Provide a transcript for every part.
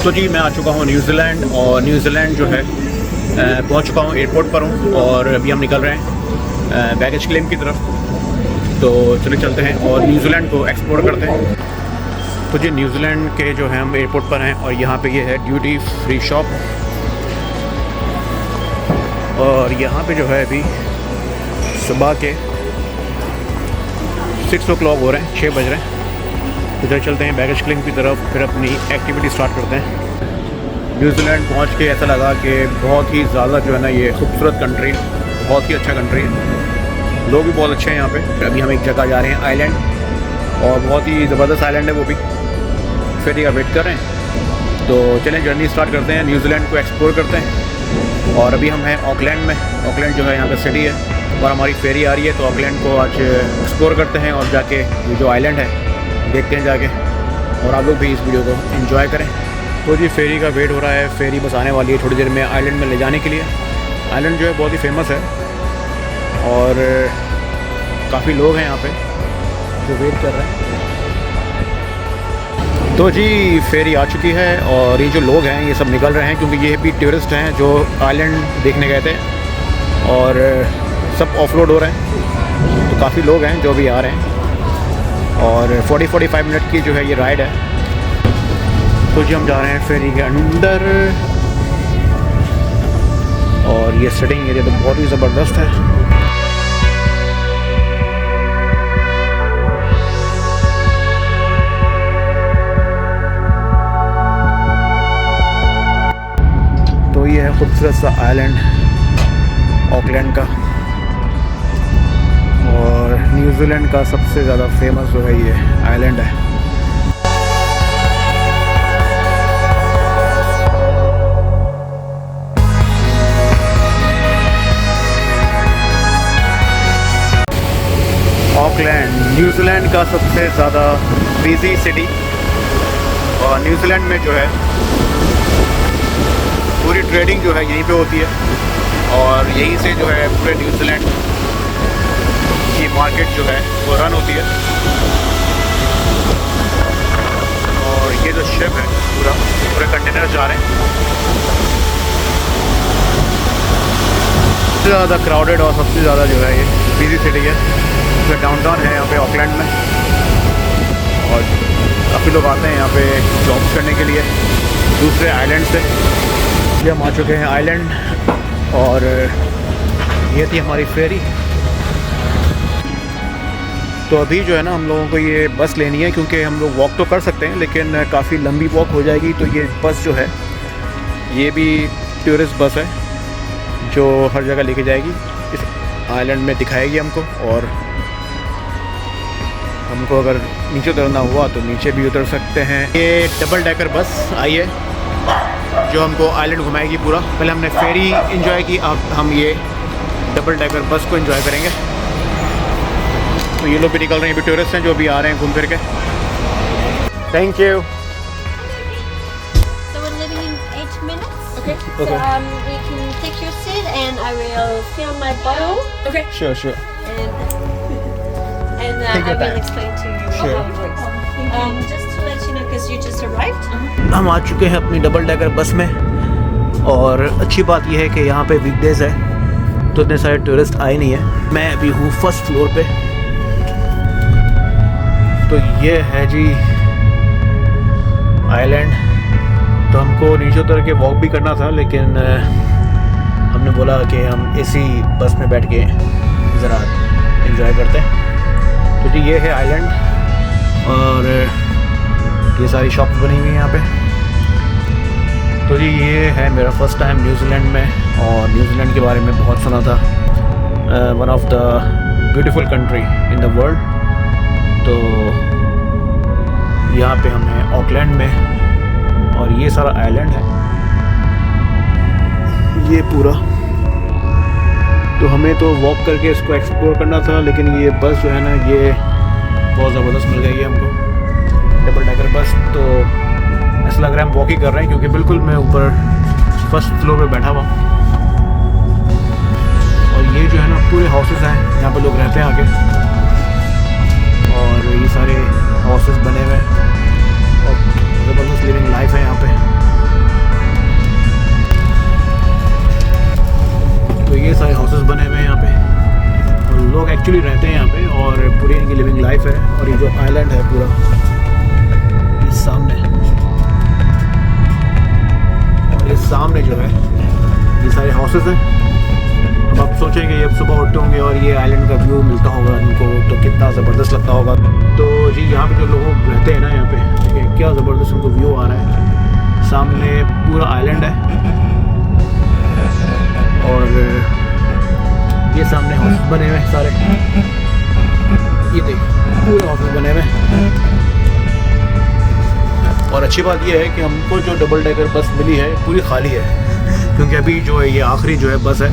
तो जी मैं आ चुका हूँ न्यूज़ीलैंड, और न्यूज़ीलैंड जो है पहुँच चुका हूँ, एयरपोर्ट पर हूँ और अभी हम निकल रहे हैं बैगेज क्लेम की तरफ। तो चले चलते हैं और न्यूज़ीलैंड को एक्सप्लोर करते हैं। तो जी न्यूज़ीलैंड के जो है हम एयरपोर्ट पर हैं और यहाँ पे ये है ड्यूटी फ्री शॉप, और यहाँ पे जो है अभी सुबह के 6 o'clock हो रहे हैं, 6 बज रहे हैं। इधर चलते हैं बैगेज क्लेम की तरफ, फिर अपनी एक्टिविटी स्टार्ट करते हैं। न्यूज़ीलैंड पहुंच के ऐसा लगा कि बहुत ही ज़्यादा जो है ना ये खूबसूरत कंट्री, बहुत ही अच्छा कंट्री है, लोग भी बहुत अच्छे हैं यहाँ पे। अभी हम एक जगह जा रहे हैं आइलैंड, और बहुत ही ज़बरदस्त आइलैंड है वो भी। फेरी का वेट कर रहे हैं, तो चलें जर्नी स्टार्ट करते हैं, न्यूज़ीलैंड को एक्सप्लोर करते हैं। और अभी हम हैं ऑकलैंड में। ऑकलैंड जो है यहाँ पर सिटी है और हमारी फेरी आ रही है, तो ऑकलैंड को आज एक्सप्लोर करते हैं और जाके ये जो आइलैंड है देखते हैं जाके, और आप लोग भी इस वीडियो को एंजॉय करें। तो जी फेरी का वेट हो रहा है, फेरी बस आने वाली है थोड़ी देर में आइलैंड में ले जाने के लिए। आइलैंड जो है बहुत ही फेमस है और काफ़ी लोग हैं यहाँ पे जो वेट कर रहे हैं। तो जी फेरी आ चुकी है और ये जो लोग हैं ये सब निकल रहे हैं, क्योंकि ये भी टूरिस्ट हैं जो आइलैंड देखने गए थे, और सब ऑफरोड हो रहे हैं। तो काफ़ी लोग हैं जो भी आ रहे हैं, और 40-45 मिनट की जो है ये राइड है। तो जी हम जा रहे हैं फेरी के अंदर, और ये सिटिंग एरिया तो बहुत ही ज़बरदस्त है। तो ये है खूबसूरत सा आइलैंड ऑकलैंड का, और न्यूज़ीलैंड का सबसे ज़्यादा फेमस जो है ये आइलैंड है। ऑकलैंड न्यूज़ीलैंड का सबसे ज़्यादा बिजी सिटी, और न्यूज़ीलैंड में जो है पूरी ट्रेडिंग जो है यहीं पे होती है, और यहीं से जो है पूरे न्यूज़ीलैंड की मार्केट जो है वो रन होती है। और ये जो शिप है पूरे कंटेनर जा रहे हैं। सबसे ज़्यादा क्राउडेड और सबसे ज़्यादा जो है ये बिजी सिटी है, तो डाउनटाउन है यहाँ पे ऑकलैंड में, और काफ़ी लोग आते हैं यहाँ पे जॉब्स करने के लिए दूसरे आइलैंड से। ये हम आ चुके हैं आइलैंड, और ये थी हमारी फेरी। तो अभी जो है ना हम लोगों को ये बस लेनी है, क्योंकि हम लोग वॉक तो कर सकते हैं लेकिन काफ़ी लंबी वॉक हो जाएगी। तो ये बस जो है ये भी टूरिस्ट बस है जो हर जगह लेके जाएगी, इस आइलैंड में दिखाएगी हमको, और हमको अगर नीचे उतरना हुआ तो नीचे भी उतर सकते हैं। ये डबल डेकर बस आई है जो हमको आइलैंड घुमाएगी पूरा। पहले हमने फेरी एंजॉय की, अब हम ये डबल डेकर बस को एंजॉय करेंगे। तो ये लोग भी निकल रहे हैं, भी टूरिस्ट हैं जो भी आ रहे हैं घूम फिर के। Thank you. So we're leaving in 8 minutes. Okay. Okay. So we can take your seat and I will fill my bottle Okay. Sure, sure. and Take I your will time. explain to you Sure. how it works. Just to let you know, because you just arrived. हम आ चुके हैं अपनी double decker bus में, और अच्छी बात यह है कि यहाँ पे वीकडेज है तो इतने सारे टूरिस्ट आए नहीं है। मैं अभी हूँ फर्स्ट फ्लोर पे। तो ये है जी आइलैंड। तो हमको नीचे उतर के वॉक भी करना था, लेकिन हमने बोला कि हम एसी बस में बैठ के ज़रा एंजॉय करते हैं। तो जी ये है आइलैंड, और ये सारी शॉप्स बनी हुई हैं यहाँ पे। तो जी ये है मेरा फर्स्ट टाइम न्यूज़ीलैंड में, और न्यूज़ीलैंड के बारे में बहुत सुना था, one of the beautiful country in the world. तो यहाँ पे हम हैं ऑकलैंड में, और ये सारा आइलैंड है ये पूरा। तो हमें तो वॉक करके इसको एक्सप्लोर करना था, लेकिन ये बस जो है ना ये बहुत ज़बरदस्त मिल गई है हमको, डबल डेकर बस। तो ऐसा लग रहा है हम वॉक ही कर रहे हैं, क्योंकि बिल्कुल मैं ऊपर फर्स्ट फ्लोर पे बैठा हुआ। और ये जो है ना पूरे हाउसेस हैं, यहाँ पे लोग रहते हैं आके, और ये सारे हाउसेस बने हुए हैं, और ज़बरदस्त लिविंग लाइफ है यहाँ पे। एक्चुअली रहते हैं यहाँ पे और पूरी इनकी लिविंग लाइफ है। और ये जो आइलैंड है पूरा ये सामने, और ये सामने जो है ये सारे हाउसेस हैं। अब आप सोचेंगे जब सुबह उठते होंगे और ये आइलैंड का व्यू मिलता होगा इनको तो कितना ज़बरदस्त लगता होगा। तो जी यहाँ पे जो लोग रहते हैं ना यहाँ पे, देखिए क्या ज़बरदस्त उनको व्यू आ रहा है। सामने पूरा आइलैंड है और ये सामने हाउस बने हुए हैं सारे, ये देखिए पूरे हाउस बने हुए हैं। और अच्छी बात ये है कि हमको जो डबल डेकर बस मिली है पूरी खाली है, क्योंकि अभी जो है ये आखिरी जो है बस है।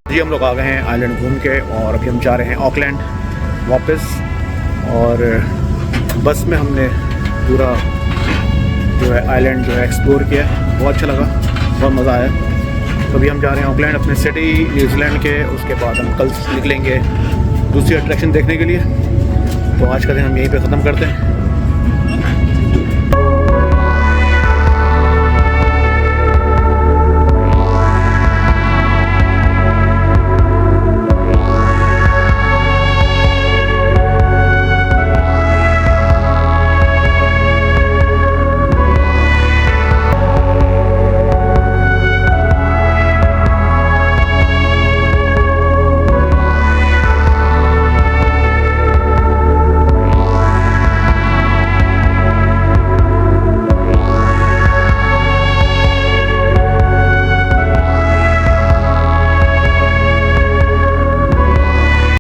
जी हम लोग आ गए हैं आइलैंड घूम के और अभी हम जा रहे हैं ऑकलैंड वापस। और बस में हमने पूरा जो है आइलैंड जो है एक्सप्लोर किया है, बहुत अच्छा लगा, बहुत मज़ा आया। तो अभी हम जा रहे हैं ऑकलैंड अपने सिटी न्यूजीलैंड के। उसके बाद हम कल निकलेंगे दूसरी अट्रैक्शन देखने के लिए। तो आज का दिन हम यहीं पे ख़त्म करते हैं।